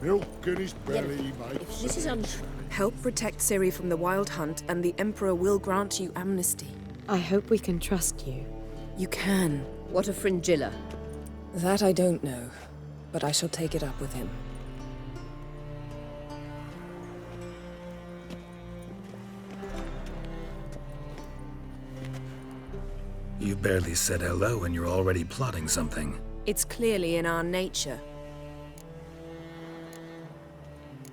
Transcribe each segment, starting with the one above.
Milk in his belly If makes this is sense. untrue, Help protect Ciri from the Wild Hunt, and the Emperor will grant you amnesty. I hope we can trust you. You can. what of Fringilla? That I don't know, but I shall take it up with him. You barely said hello and you're already plotting something. It's clearly in our nature.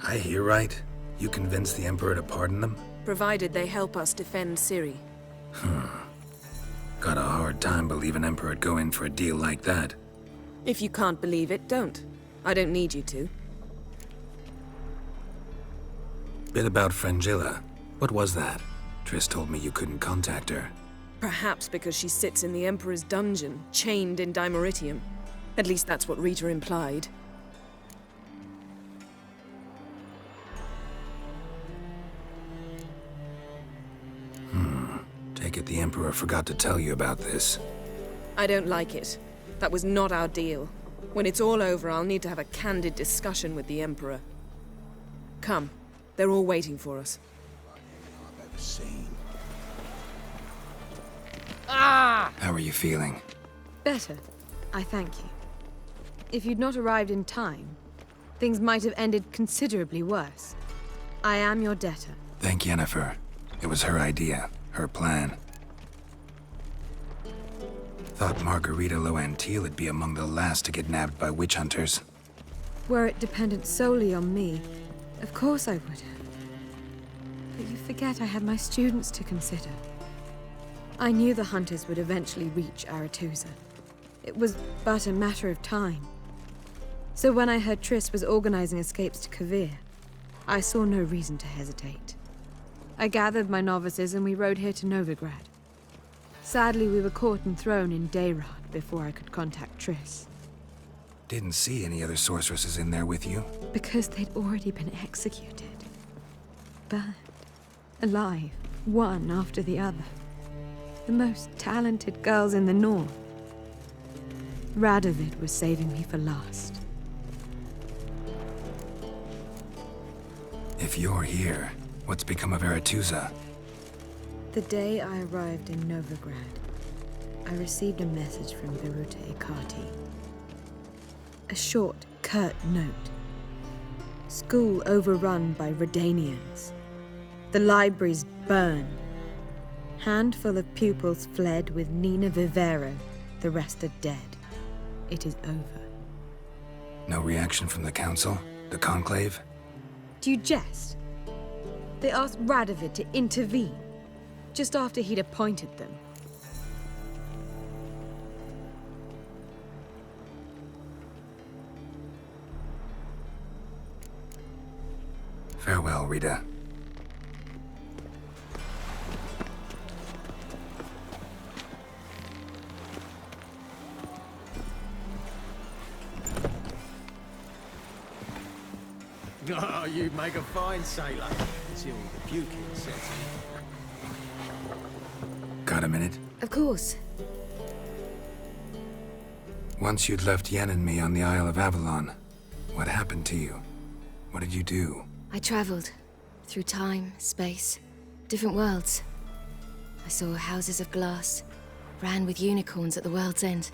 I hear right? You convinced the Emperor to pardon them? Provided they help us defend Ciri. Got a hard time believing Emperor'd go in for a deal like that. If you can't believe it, don't. I don't need you to. Bit about Fringilla. What was that? Triss told me you couldn't contact her. Perhaps because she sits in the Emperor's dungeon, chained in Dimeritium. At least that's what Rita implied. Take it the Emperor forgot to tell you about this. I don't like it. That was not our deal. When it's all over, I'll need to have a candid discussion with the Emperor. Come. They're all waiting for us. I've ever seen. How are you feeling? Better. I thank you. If you'd not arrived in time, things might have ended considerably worse. I am your debtor. Thank Yennefer. It was her idea, her plan. Thought Margarita Loantil would be among the last to get nabbed by witch hunters. Were it dependent solely on me, of course I would have. But you forget I had my students to consider. I knew the hunters would eventually reach Aretusa. It was but a matter of time. So when I heard Triss was organizing escapes to Kovir, I saw no reason to hesitate. I gathered my novices and we rode here to Novigrad. Sadly, we were caught and thrown in Dayrad before I could contact Triss. Didn't see any other sorceresses in there with you. Because they'd already been executed. Burned. Alive. One after the other. The most talented girls in the north. Radovid was saving me for last. If you're here, what's become of Aretusa? The day I arrived in Novigrad, I received a message from Viruta Ikati. A short, curt note. School overrun by Redanians. The libraries burned. Handful of pupils fled with Nina Vivero. The rest are dead. It is over. No reaction from the Council? The Conclave? Do you jest? They asked Radovid to intervene, just after he'd appointed them. Farewell, Rita. Oh, you'd make a fine sailor, until the puking sets in. Got a minute? Of course. Once you'd left Yen and me on the Isle of Avalon, what happened to you? What did you do? I traveled through time, space, different worlds. I saw houses of glass, ran with unicorns at the world's end.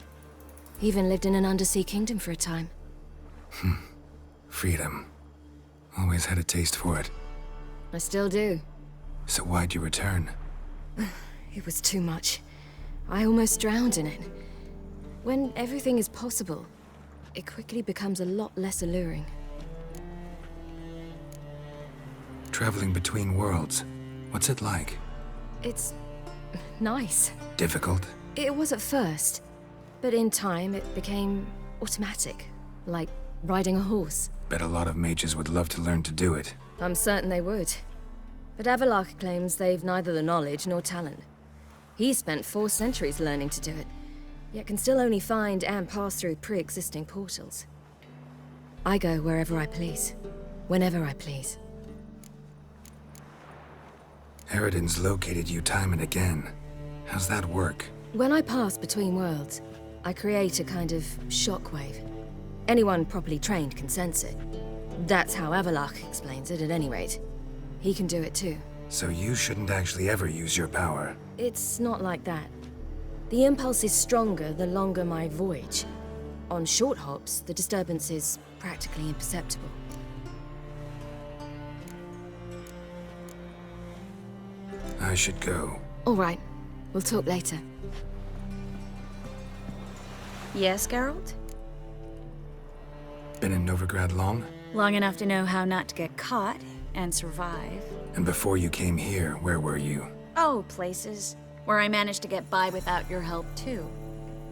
Even lived in an undersea kingdom for a time. Freedom. Always had a taste for it. I still do. So why'd you return? It was too much. I almost drowned in it. When everything is possible, it quickly becomes a lot less alluring. Traveling between worlds. What's it like? It's nice. Difficult? It was at first, but in time it became automatic, like riding a horse. Bet a lot of mages would love to learn to do it. I'm certain they would. But Avalark claims they've neither the knowledge nor talent. He spent 4 centuries learning to do it, yet can still only find and pass through pre-existing portals. I go wherever I please, whenever I please. Eridan's located you time and again. How's that work? When I pass between worlds, I create a kind of shockwave. Anyone properly trained can sense it. That's how Avalok explains it, at any rate. He can do it too. So you shouldn't actually ever use your power. It's not like that. The impulse is stronger the longer my voyage. On short hops, the disturbance is practically imperceptible. I should go. All right. We'll talk later. Yes, Geralt? Been in Novigrad long? Long enough to know how not to get caught and survive. And before you came here, where were you? Oh, places where I managed to get by without your help, too.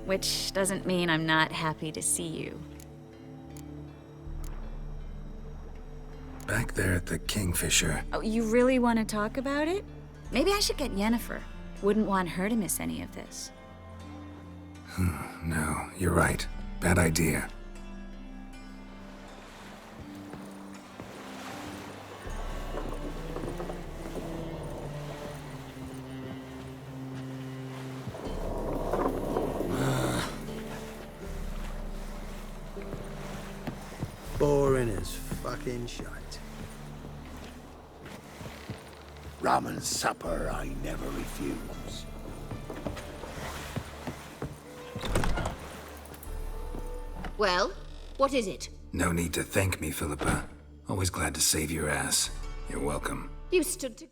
Which doesn't mean I'm not happy to see you. Back there at the Kingfisher. Oh, you really want to talk about it? Maybe I should get Yennefer. Wouldn't want her to miss any of this. No, you're right. Bad idea. Boring as fucking shite. Ramen supper I never refuse. Well, what is it? No need to thank me, Philippa. Always glad to save your ass. You're welcome. You stood to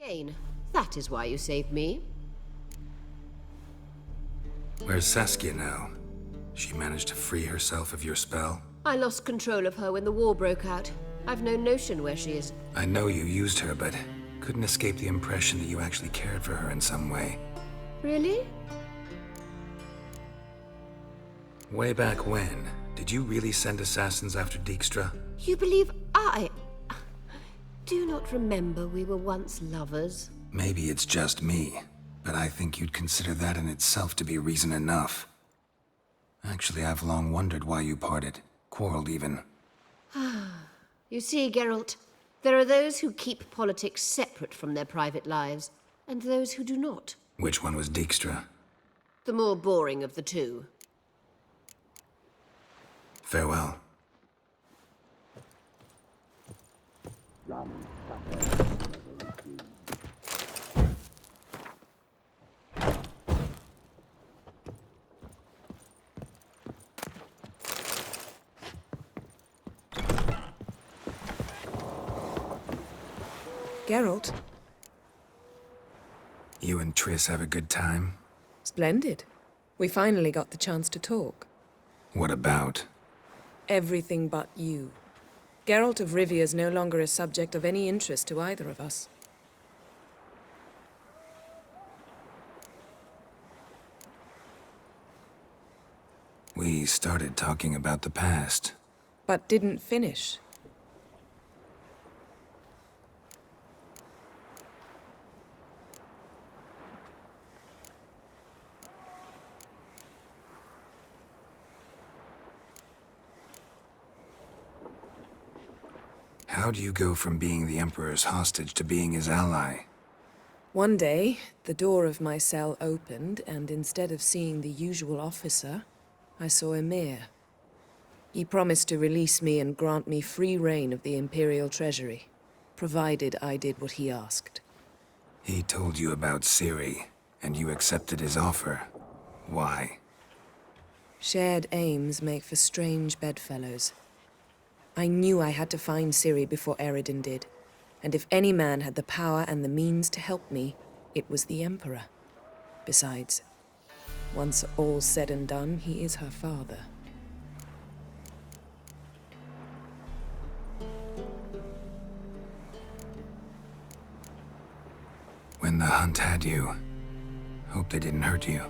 gain. That is why you saved me. Where's Saskia now? She managed to free herself of your spell? I lost control of her when the war broke out. I've no notion where she is. I know you used her, but couldn't escape the impression that you actually cared for her in some way. Really? Way back when, did you really send assassins after Dijkstra? You believe I do not remember we were once lovers? Maybe it's just me, but I think you'd consider that in itself to be reason enough. Actually, I've long wondered why you parted. Quarreled even. You see, Geralt, there are those who keep politics separate from their private lives, and those who do not. Which one was Dijkstra? The more boring of the two. Farewell. Geralt? You and Triss have a good time? Splendid. We finally got the chance to talk. What about? Everything but you. Geralt of Rivia is no longer a subject of any interest to either of us. We started talking about the past. But didn't finish. How do you go from being the Emperor's hostage to being his ally? One day, the door of my cell opened, and instead of seeing the usual officer, I saw Emir. He promised to release me and grant me free reign of the Imperial Treasury, provided I did what he asked. He told you about Ciri, and you accepted his offer. Why? Shared aims make for strange bedfellows. I knew I had to find Ciri before Eredin did, and if any man had the power and the means to help me, it was the Emperor. Besides, once all's said and done, he is her father. When the hunt had you, hope they didn't hurt you.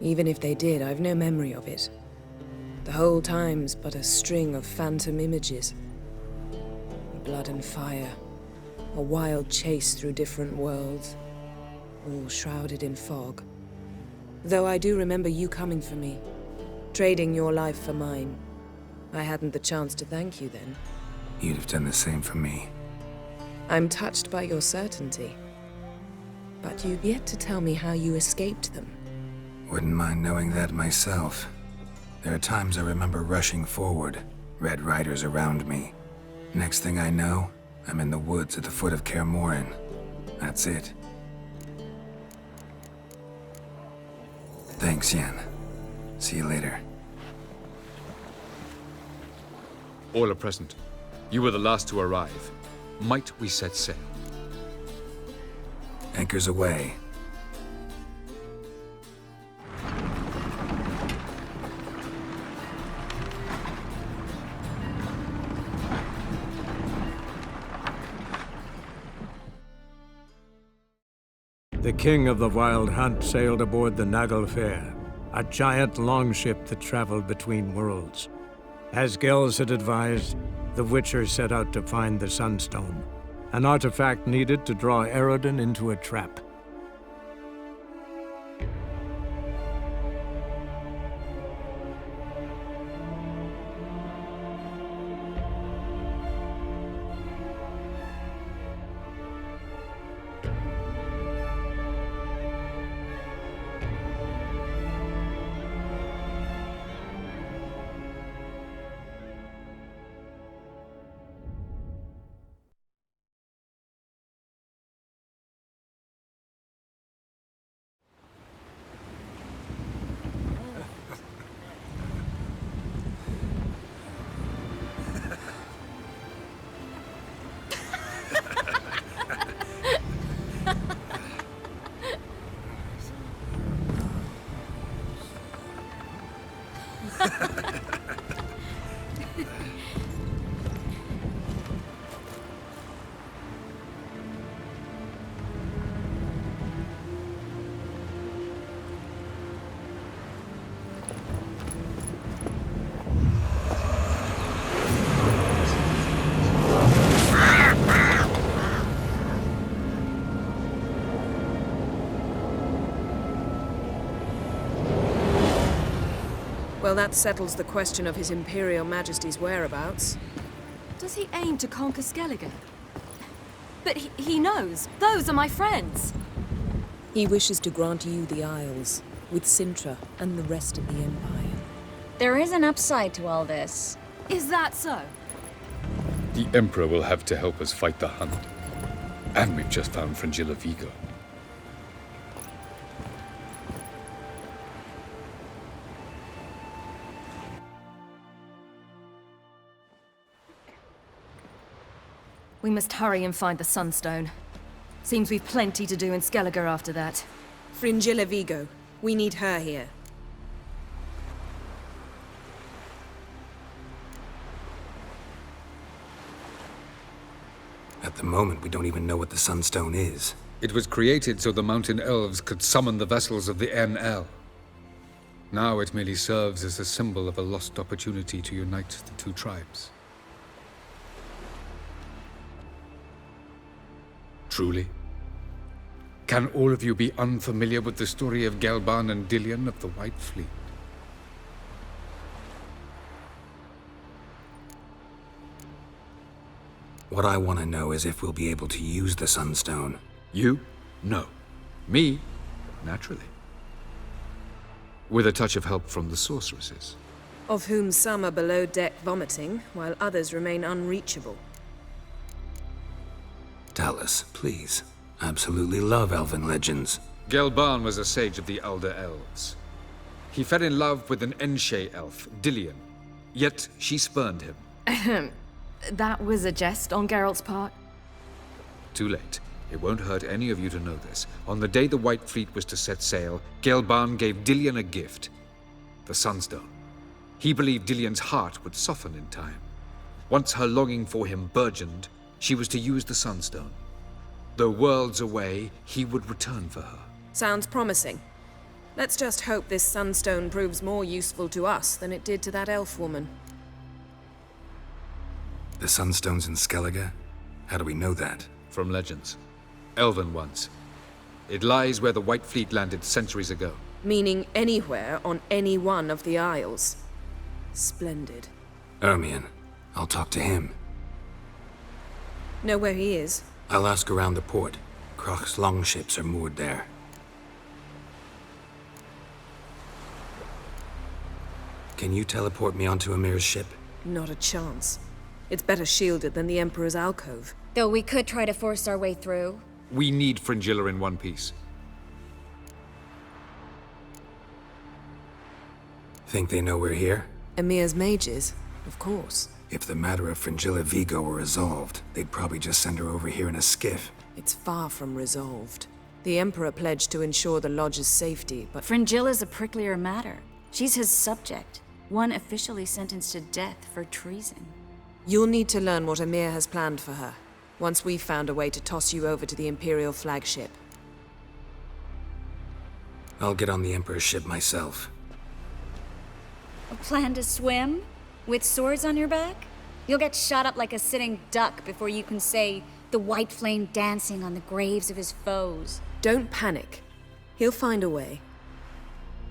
Even if they did, I've no memory of it. The whole time's but a string of phantom images. Blood and fire, a wild chase through different worlds, all shrouded in fog. Though I do remember you coming for me, trading your life for mine. I hadn't the chance to thank you then. You'd have done the same for me. I'm touched by your certainty. But you've yet to tell me how you escaped them. Wouldn't mind knowing that myself. There are times I remember rushing forward, Red Riders around me. Next thing I know, I'm in the woods at the foot of Kaer Morhen. That's it. Thanks, Yen. See you later. All are present. You were the last to arrive. Might we set sail? Anchors away. The king of the Wild Hunt sailed aboard the Naglfar, a giant longship that traveled between worlds. As Gels had advised, the Witcher set out to find the Sunstone, an artifact needed to draw Eredin into a trap. Well, that settles the question of His Imperial Majesty's whereabouts. Does he aim to conquer Skellige? But he knows. Those are my friends. He wishes to grant you the Isles, with Sintra and the rest of the Empire. There is an upside to all this. Is that so? The Emperor will have to help us fight the Hunt. And we've just found Fringilla Vigo. We must hurry and find the Sunstone. Seems we've plenty to do in Skellige after that. Fringilla Vigo. We need her here. At the moment, we don't even know what the Sunstone is. It was created so the Mountain Elves could summon the vessels of the NL. Now it merely serves as a symbol of a lost opportunity to unite the two tribes. Truly? Can all of you be unfamiliar with the story of Gelban and Dillion of the White Fleet? What I want to know is if we'll be able to use the Sunstone. You? No. Me? Naturally. With a touch of help from the sorceresses. Of whom some are below deck vomiting, while others remain unreachable. Talus, please. Absolutely love elven legends. Gelban was a sage of the Elder Elves. He fell in love with an Enshe elf, Dillion. Yet she spurned him. That was a jest on Geralt's part? Too late. It won't hurt any of you to know this. On the day the White Fleet was to set sail, Gelban gave Dillion a gift. The Sunstone. He believed Dillion's heart would soften in time. Once her longing for him burgeoned, she was to use the Sunstone. Though worlds away, he would return for her. Sounds promising. Let's just hope this Sunstone proves more useful to us than it did to that elf woman. The Sunstone's in Skellige? How do we know that? From legends. Elven ones. It lies where the White Fleet landed centuries ago. Meaning anywhere on any one of the Isles. Splendid. Ermion. I'll talk to him. Know where he is? I'll ask around the port. Kroch's longships are moored there. Can you teleport me onto Amir's ship? Not a chance. It's better shielded than the Emperor's alcove. Though we could try to force our way through. We need Fringilla in one piece. Think they know we're here? Emir's mages, of course. If the matter of Fringilla Vigo were resolved, they'd probably just send her over here in a skiff. It's far from resolved. The Emperor pledged to ensure the Lodge's safety, but Fringilla's a pricklier matter. She's his subject, one officially sentenced to death for treason. you'll need to learn what Emir has planned for her, once we've found a way to toss you over to the Imperial flagship. I'll get on the Emperor's ship myself. A plan to swim? With swords on your back? You'll get shot up like a sitting duck before you can say, the white flame dancing on the graves of his foes. Don't panic. He'll find a way.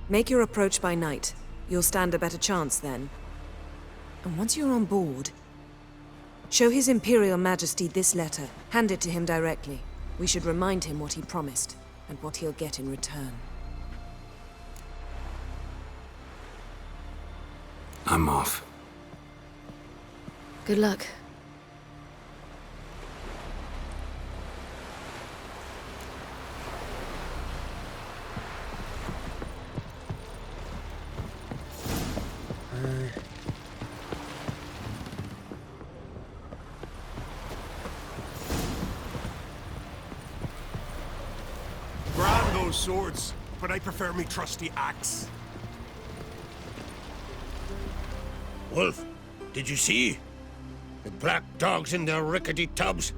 Make your approach by night. You'll stand a better chance then. And once you're on board, show His Imperial Majesty this letter. Hand it to him directly. We should remind him what he promised, and what he'll get in return. I'm off. Good luck. Grab those swords, but I prefer me trusty axe. Wolf, did you see? The black dogs in their rickety tubs.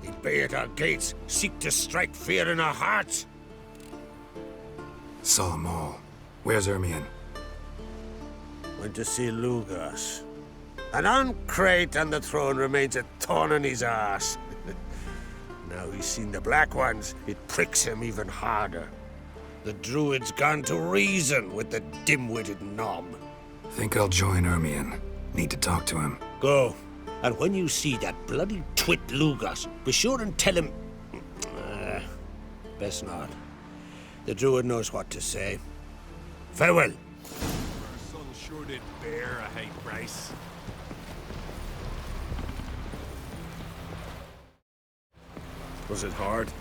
They bay at our gates, seek to strike fear in our hearts. Saw 'em all. Where's Ermion? Went to see Lugas. An uncrate on the throne remains a thorn in his arse. Now he's seen the Black Ones, it pricks him even harder. The Druid's gone to reason with the dim-witted knob. Think I'll join Ermion. Need to talk to him. Go. And when you see that bloody twit Lugas, be sure and tell him... best not. The Druid knows what to say. Farewell. Our son sure did bear a high price. Was it hard?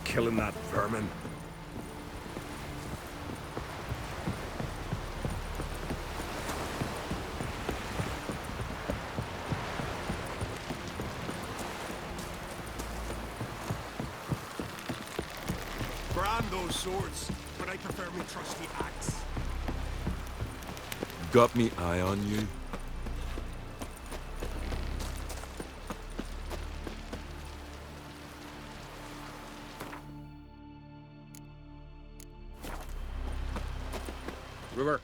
Killing that vermin? Brand those swords, but I prefer me trusty axe. Got me eye on you? River,